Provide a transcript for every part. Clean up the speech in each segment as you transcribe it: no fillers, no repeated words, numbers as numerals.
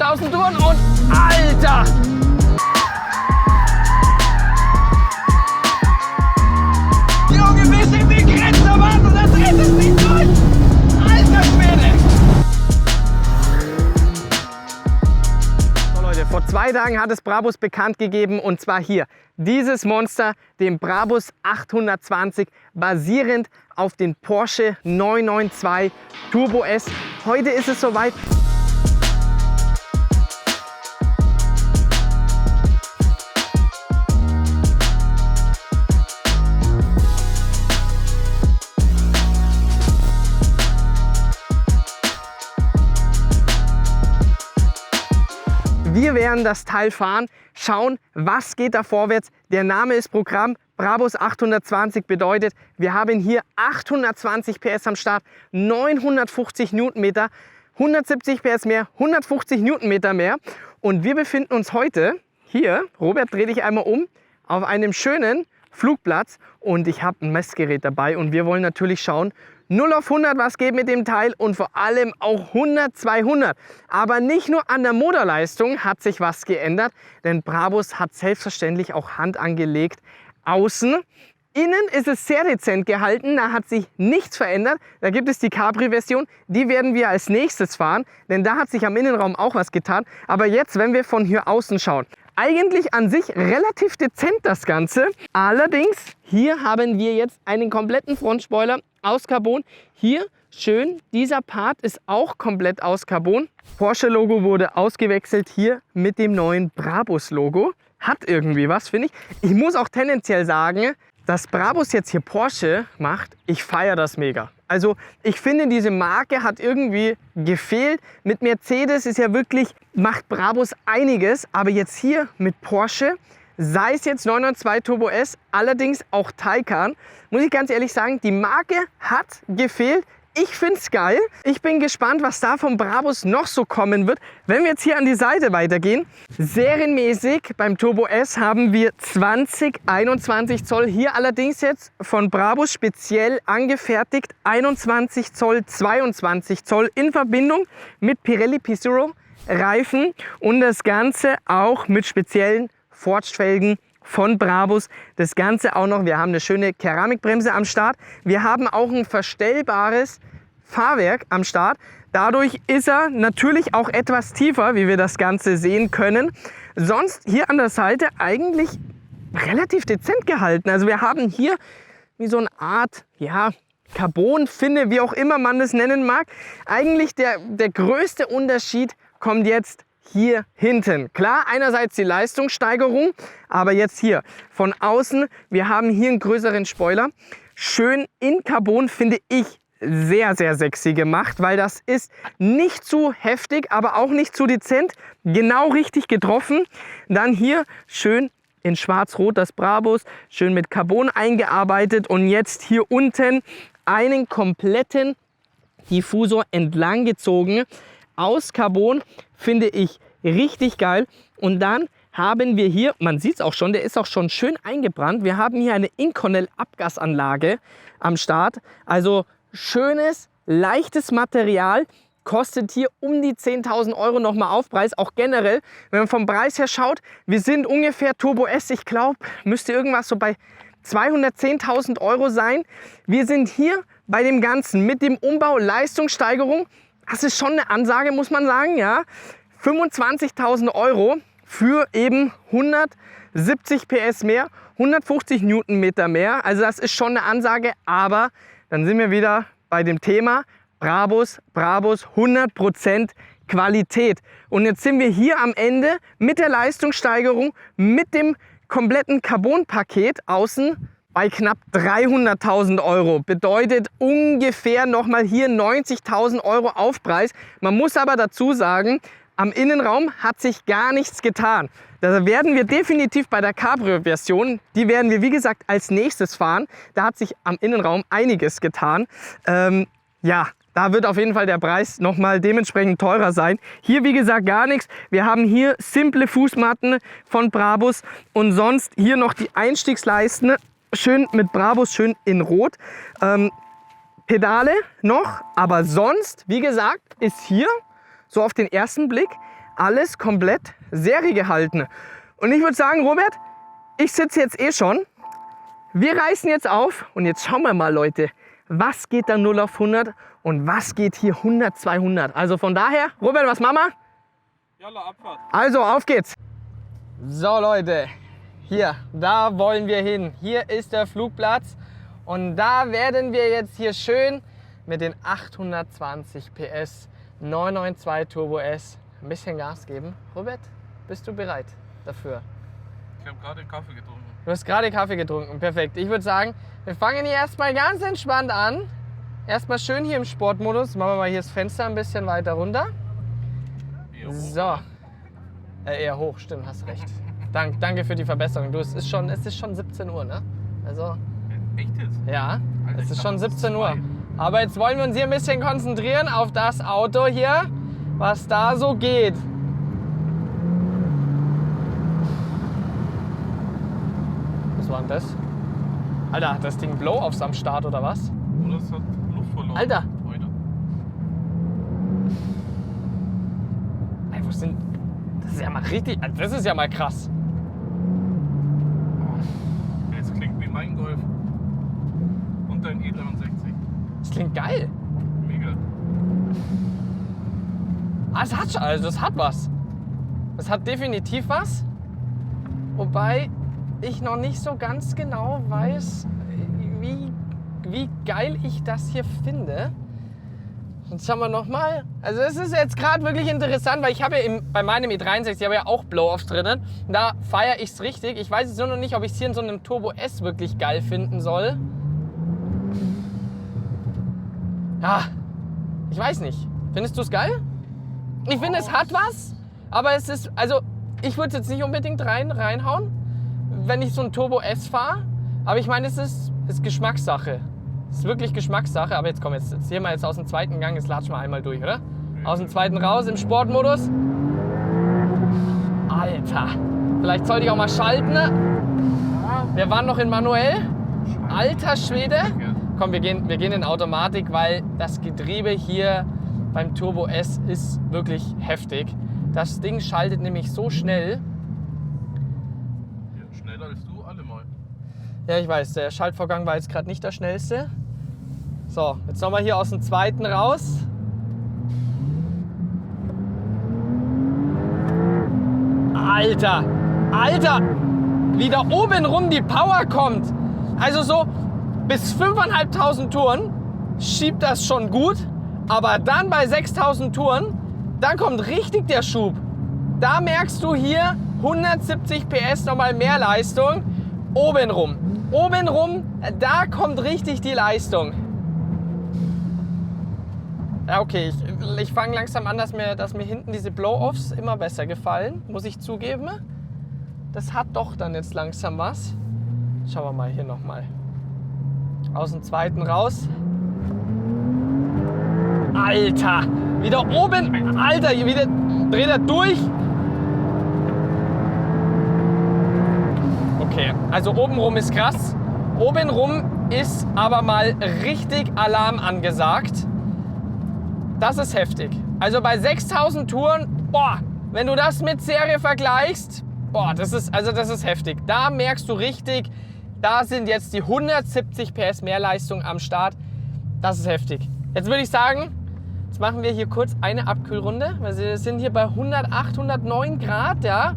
Außentouren und Alter! Junge, wir sind die Grenze, Mann, und das dreht es nicht durch! Alter Schwede! So Leute, vor 2 Tagen hat es Brabus bekannt gegeben, und zwar hier. Dieses Monster, den Brabus 820, basierend auf den Porsche 992 Turbo S. Heute ist es soweit. Wir werden das Teil fahren, schauen, was geht da vorwärts. Der Name ist Programm. Brabus 820 bedeutet, wir haben hier 820 PS am Start, 950 Newtonmeter, 170 PS mehr, 150 Newtonmeter mehr. Und wir befinden uns heute hier, Robert, dreh dich einmal um, auf einem schönen Flugplatz. Und ich habe ein Messgerät dabei und wir wollen natürlich schauen, 0 auf 100, was geht mit dem Teil, und vor allem auch 100, 200. Aber nicht nur an der Motorleistung hat sich was geändert, denn Brabus hat selbstverständlich auch Hand angelegt. Außen, innen ist es sehr dezent gehalten, da hat sich nichts verändert. Da gibt es die Capri-Version, die werden wir als nächstes fahren, denn da hat sich am Innenraum auch was getan. Aber jetzt, wenn wir von hier außen schauen, eigentlich an sich relativ dezent das Ganze. Allerdings, hier haben wir jetzt einen kompletten Frontspoiler aus Carbon. Hier schön, dieser Part ist auch komplett aus Carbon. Porsche-Logo wurde ausgewechselt hier mit dem neuen Brabus-Logo. Hat irgendwie was, finde ich. Ich muss auch tendenziell sagen, dass Brabus jetzt hier Porsche macht, ich feiere das mega. Also ich finde, diese Marke hat irgendwie gefehlt. Mit Mercedes ist ja wirklich, macht Brabus einiges, aber jetzt hier mit Porsche, sei es jetzt 992 Turbo S, allerdings auch Taycan, muss ich ganz ehrlich sagen, die Marke hat gefehlt. Ich finde es geil. Ich bin gespannt, was da von Brabus noch so kommen wird. Wenn wir jetzt hier an die Seite weitergehen, serienmäßig beim Turbo S haben wir 2021 Zoll. Hier allerdings jetzt von Brabus speziell angefertigt 21 Zoll, 22 Zoll in Verbindung mit Pirelli P-Zero Reifen und das Ganze auch mit speziellen Forged-Felgen von Brabus. Das Ganze auch noch, wir haben eine schöne Keramikbremse am Start. Wir haben auch ein verstellbares Fahrwerk am Start. Dadurch ist er natürlich auch etwas tiefer, wie wir das Ganze sehen können. Sonst hier an der Seite eigentlich relativ dezent gehalten. Also wir haben hier wie so eine Art, ja, Carbon-Finne, wie auch immer man das nennen mag. Eigentlich der größte Unterschied kommt jetzt hier hinten. Klar, einerseits die Leistungssteigerung, aber jetzt hier von außen, wir haben hier einen größeren Spoiler. Schön in Carbon, finde ich sehr, sehr sexy gemacht, weil das ist nicht zu heftig, aber auch nicht zu dezent. Genau richtig getroffen. Dann hier schön in schwarz-rot das Brabus, schön mit Carbon eingearbeitet und jetzt hier unten einen kompletten Diffusor entlang gezogen. Aus Carbon, finde ich richtig geil. Und dann haben wir hier, man sieht es auch schon, der ist auch schon schön eingebrannt. Wir haben hier eine Inconel Abgasanlage am Start. Also schönes, leichtes Material. Kostet hier um die 10.000 Euro nochmal Aufpreis. Auch generell, wenn man vom Preis her schaut, wir sind ungefähr Turbo S, ich glaube, müsste irgendwas so bei 210.000 Euro sein. Wir sind hier bei dem Ganzen mit dem Umbau, Leistungssteigerung. Das ist schon eine Ansage, muss man sagen, ja. 25.000 Euro für eben 170 PS mehr, 150 Newtonmeter mehr. Also das ist schon eine Ansage, aber dann sind wir wieder bei dem Thema Brabus 100% Qualität. Und jetzt sind wir hier am Ende mit der Leistungssteigerung, mit dem kompletten Carbon-Paket außen bei knapp 300.000 Euro. Bedeutet ungefähr nochmal hier 90.000 Euro Aufpreis. Man muss aber dazu sagen, am Innenraum hat sich gar nichts getan. Da werden wir definitiv bei der Cabrio-Version, die werden wir wie gesagt als nächstes fahren. Da hat sich am Innenraum einiges getan. Ja, da wird auf jeden Fall der Preis nochmal dementsprechend teurer sein. Hier wie gesagt gar nichts. Wir haben hier simple Fußmatten von Brabus und sonst hier noch die Einstiegsleisten. Schön mit Brabus, schön in Rot. Pedale noch, aber sonst, wie gesagt, ist hier so auf den ersten Blick alles komplett seriegehalten. Und ich würde sagen, Robert, ich sitze jetzt eh schon. Wir reißen jetzt auf und jetzt schauen wir mal, Leute, was geht da 0 auf 100 und was geht hier 100, 200. Also von daher, Robert, was machen wir? Jalla, Abfahrt. Also, auf geht's. So, Leute, hier, da wollen wir hin. Hier ist der Flugplatz und da werden wir jetzt hier schön mit den 820 PS 992 Turbo S ein bisschen Gas geben. Robert, bist du bereit dafür? Ich habe gerade Kaffee getrunken. Du hast gerade Kaffee getrunken, perfekt. Ich würde sagen, wir fangen hier erstmal ganz entspannt an. Erstmal schön hier im Sportmodus. Machen wir mal hier das Fenster ein bisschen weiter runter. Eher hoch, So. oder? Eher hoch, stimmt, hast recht. Danke für die Verbesserung. Du, es ist schon 17 Uhr, ne? Also, Echt jetzt? ja, Alter, es ich ist dachte, schon es ist 17 Uhr. 2. Aber jetzt wollen wir uns hier ein bisschen konzentrieren auf das Auto hier, was da so geht. Was war denn das? Alter, hat das Ding Blow-Offs am Start oder was? Oder es hat Luft verloren. Alter. Heute. Ey, wo sind... Das ist ja mal richtig... Das ist ja mal krass. Ja, es klingt wie mein Golf. Und dein E63. Das klingt geil. Mega. Ah, es hat schon... Also, es hat was. Es hat definitiv was. Wobei ich noch nicht so ganz genau weiß, wie geil ich das hier finde. Jetzt schauen wir nochmal. Also es ist jetzt gerade wirklich interessant, weil ich habe ja bei meinem E63 habe ja auch Blow-Offs drinnen. Und da feiere ich es richtig. Ich weiß jetzt nur noch nicht, ob ich es hier in so einem Turbo S wirklich geil finden soll. Ja, ich weiß nicht. Findest du es geil? Ich finde, es hat was, aber es ist, also ich würde es jetzt nicht unbedingt reinhauen, wenn ich so ein Turbo S fahre. Aber ich meine, es ist Geschmackssache. Es ist wirklich Geschmackssache. Aber jetzt komm, jetzt gehen wir jetzt aus dem zweiten Gang, jetzt latschen wir einmal durch, oder? Aus dem zweiten raus im Sportmodus. Alter, vielleicht sollte ich auch mal schalten. Wir waren noch in manuell. Alter Schwede. Komm, wir gehen in Automatik, weil das Getriebe hier beim Turbo S ist wirklich heftig. Das Ding schaltet nämlich so schnell. Ja, schneller als du allemal. Ja, ich weiß, der Schaltvorgang war jetzt gerade nicht der schnellste. So, jetzt nochmal hier aus dem zweiten raus. Alter, Alter, wie da oben rum die Power kommt. Also so bis 5.500 Touren schiebt das schon gut. Aber dann bei 6.000 Touren, dann kommt richtig der Schub. Da merkst du hier 170 PS nochmal mehr Leistung. Obenrum. Obenrum, da kommt richtig die Leistung. Ja, okay, ich fange langsam an, dass mir hinten diese Blow-Offs immer besser gefallen, muss ich zugeben. Das hat doch dann jetzt langsam was. Schauen wir mal hier nochmal. Aus dem zweiten raus. Alter, wieder oben. Alter, wieder dreht er durch. Okay, also obenrum ist krass. Obenrum ist aber mal richtig Alarm angesagt. Das ist heftig. Also bei 6.000 Touren, boah, wenn du das mit Serie vergleichst, boah, das ist heftig. Da merkst du richtig, da sind jetzt die 170 PS mehr Leistung am Start. Das ist heftig. Jetzt würde ich sagen, jetzt machen wir hier kurz eine Abkühlrunde, weil wir sind hier bei 108, 109 Grad, ja.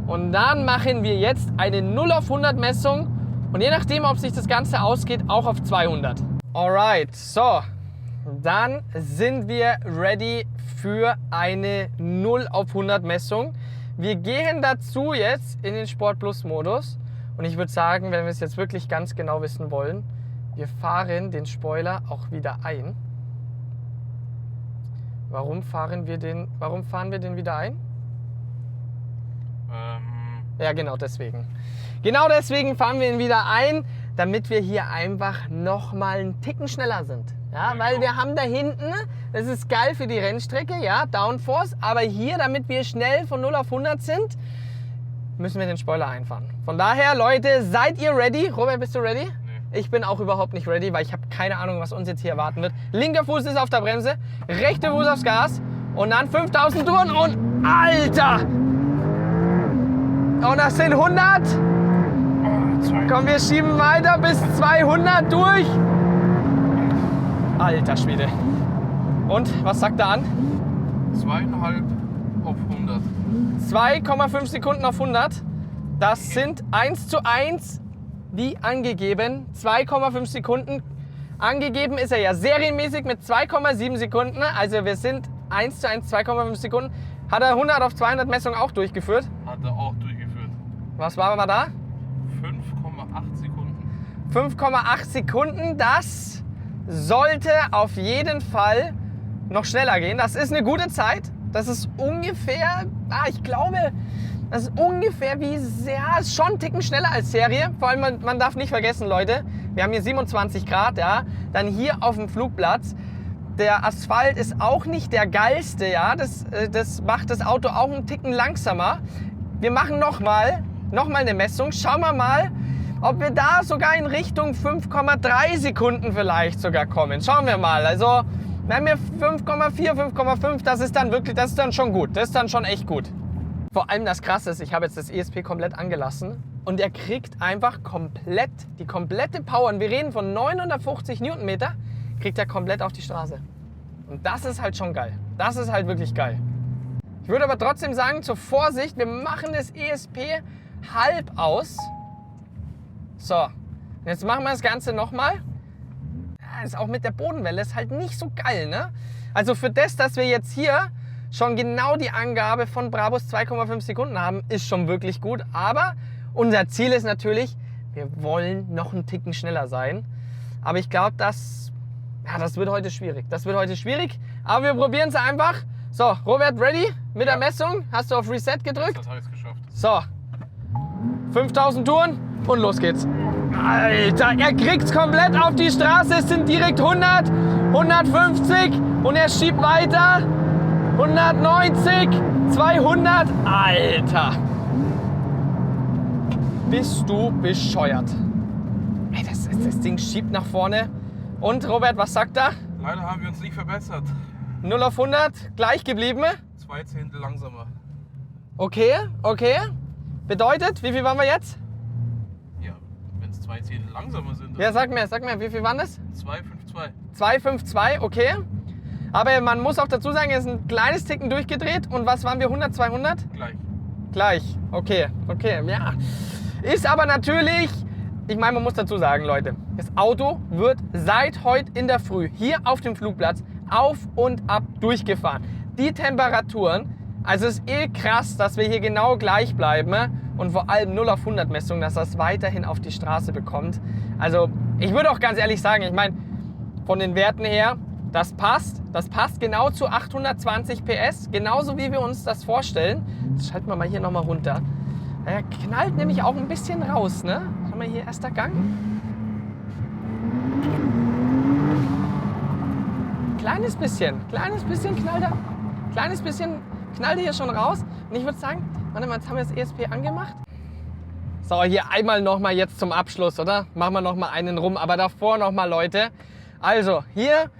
Und dann machen wir jetzt eine 0 auf 100 Messung und je nachdem, ob sich das Ganze ausgeht, auch auf 200. Alright, so, dann sind wir ready für eine 0 auf 100 Messung. Wir gehen dazu jetzt in den Sport Plus Modus und ich würde sagen, wenn wir es jetzt wirklich ganz genau wissen wollen, wir fahren den Spoiler auch wieder ein. Warum fahren wir den wieder ein? Ja, genau deswegen. Genau deswegen fahren wir ihn wieder ein, damit wir hier einfach nochmal einen Ticken schneller sind. Ja, weil wir haben da hinten, das ist geil für die Rennstrecke, ja, Downforce, aber hier, damit wir schnell von 0 auf 100 sind, müssen wir den Spoiler einfahren. Von daher, Leute, seid ihr ready? Robert, bist du ready? Nee. Ich bin auch überhaupt nicht ready, weil ich habe keine Ahnung, was uns jetzt hier erwarten wird. Linker Fuß ist auf der Bremse, rechter Fuß aufs Gas und dann 5.000 Touren und Alter! Und das sind 100. Komm, wir schieben weiter bis 200 durch. Alter Schwede. Und, was sagt er an? 2,5 auf 100. 2,5 Sekunden auf 100. Das sind 1:1 wie angegeben. 2,5 Sekunden. Angegeben ist er ja serienmäßig mit 2,7 Sekunden. Also wir sind 1:1, 2,5 Sekunden. Hat er 100 auf 200 Messung auch durchgeführt? Hat er auch durchgeführt. Was war da? 5,8 Sekunden. 5,8 Sekunden. Das sollte auf jeden Fall noch schneller gehen. Das ist eine gute Zeit. Das ist ungefähr, ich glaube, das ist ungefähr wie sehr, ist schon einen Ticken schneller als Serie. Vor allem, man darf nicht vergessen, Leute, wir haben hier 27 Grad, ja. Dann hier auf dem Flugplatz. Der Asphalt ist auch nicht der geilste, ja. Das macht das Auto auch einen Ticken langsamer. Wir machen nochmal eine Messung. Schauen wir mal, ob wir da sogar in Richtung 5,3 Sekunden vielleicht sogar kommen. Schauen wir mal. Also, wenn wir 5,4, 5,5, das ist dann schon gut. Das ist dann schon echt gut. Vor allem das Krasse ist, ich habe jetzt das ESP komplett angelassen und er kriegt einfach die komplette Power. Und wir reden von 950 Newtonmeter, kriegt er komplett auf die Straße. Und das ist halt schon geil. Das ist halt wirklich geil. Ich würde aber trotzdem sagen, zur Vorsicht, wir machen das ESP halb aus. So, und jetzt machen wir das Ganze nochmal. Ja, ist auch mit der Bodenwelle ist halt nicht so geil, ne? Also für das, dass wir jetzt hier schon genau die Angabe von Brabus 2,5 Sekunden haben, ist schon wirklich gut. Aber unser Ziel ist natürlich, wir wollen noch einen Ticken schneller sein. Aber ich glaube, das wird heute schwierig. Das wird heute schwierig, aber wir probieren es einfach. So, Robert, ready mit der Messung? Hast du auf Reset gedrückt? Das habe ich geschafft. So, 5000 Touren und los geht's. Alter, er kriegt's komplett auf die Straße. Es sind direkt 100, 150 und er schiebt weiter. 190, 200. Alter, bist du bescheuert. Ey, das Ding schiebt nach vorne. Und Robert, was sagt er? Leider haben wir uns nicht verbessert. 0 auf 100, gleich geblieben. 2 Zehntel langsamer. Okay. Bedeutet, wie viel waren wir jetzt? Ja, wenn es 2 Zehntel langsamer sind. Ja, sag mir, wie viel waren das? 2,52. 252, okay. Aber man muss auch dazu sagen, er ist ein kleines Ticken durchgedreht. Und was waren wir, 100, 200? Gleich, okay, ja. Ist aber natürlich, ich meine, man muss dazu sagen, Leute, das Auto wird seit heute in der Früh hier auf dem Flugplatz auf und ab durchgefahren. Die Temperaturen, also es ist krass, dass wir hier genau gleich bleiben und vor allem 0 auf 100 Messung, dass das weiterhin auf die Straße bekommt. Also ich würde auch ganz ehrlich sagen, ich meine, von den Werten her, das passt genau zu 820 PS, genauso wie wir uns das vorstellen. Jetzt schalten wir mal hier nochmal runter. Er knallt nämlich auch ein bisschen raus, ne? Schau mal hier, erster Gang. Kleines bisschen knallt er. Knallt er hier schon raus. Und ich würde sagen, warte mal, jetzt haben wir das ESP angemacht. So, hier einmal nochmal jetzt zum Abschluss, oder? Machen wir nochmal einen rum, aber davor nochmal, Leute. Also, hier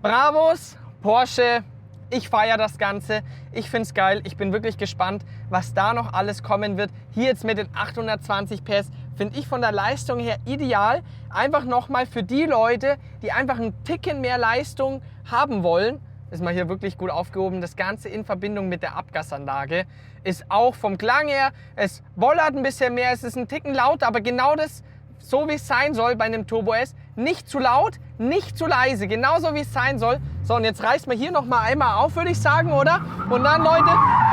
Brabus, Porsche, ich feiere das Ganze, ich finde es geil, ich bin wirklich gespannt, was da noch alles kommen wird. Hier jetzt mit den 820 PS finde ich von der Leistung her ideal. Einfach nochmal für die Leute, die einfach einen Ticken mehr Leistung haben wollen, ist mal hier wirklich gut aufgehoben. Das Ganze in Verbindung mit der Abgasanlage ist auch vom Klang her, es wollert ein bisschen mehr, es ist ein Ticken lauter, aber genau das, so wie es sein soll bei einem Turbo S. Nicht zu laut, nicht zu leise, genauso wie es sein soll. So, und jetzt reißt man hier noch mal einmal auf, würde ich sagen, oder? Und dann, Leute,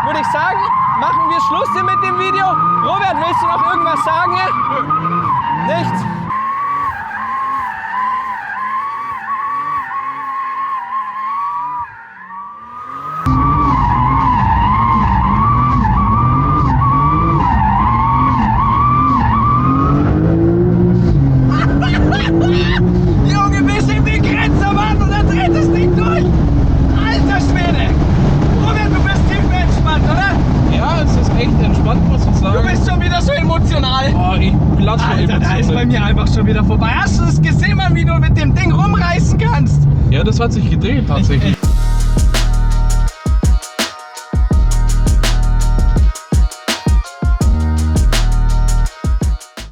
würde ich sagen, machen wir Schluss hier mit dem Video. Robert, willst du noch irgendwas sagen? Nichts? Junge, wir sind die Grenzerwand und dann dreht das Ding durch. Alter Schwede. Robert, du bist ziemlich entspannt, oder? Ja, es ist echt entspannt, muss ich sagen. Du bist schon wieder so emotional. Oh, ich platsch vor Alter, da ist bei Emotionen. mir einfach schon wieder vorbei. Hast du es gesehen, Mann, wie du mit dem Ding rumreißen kannst? Ja, das hat sich gedreht tatsächlich.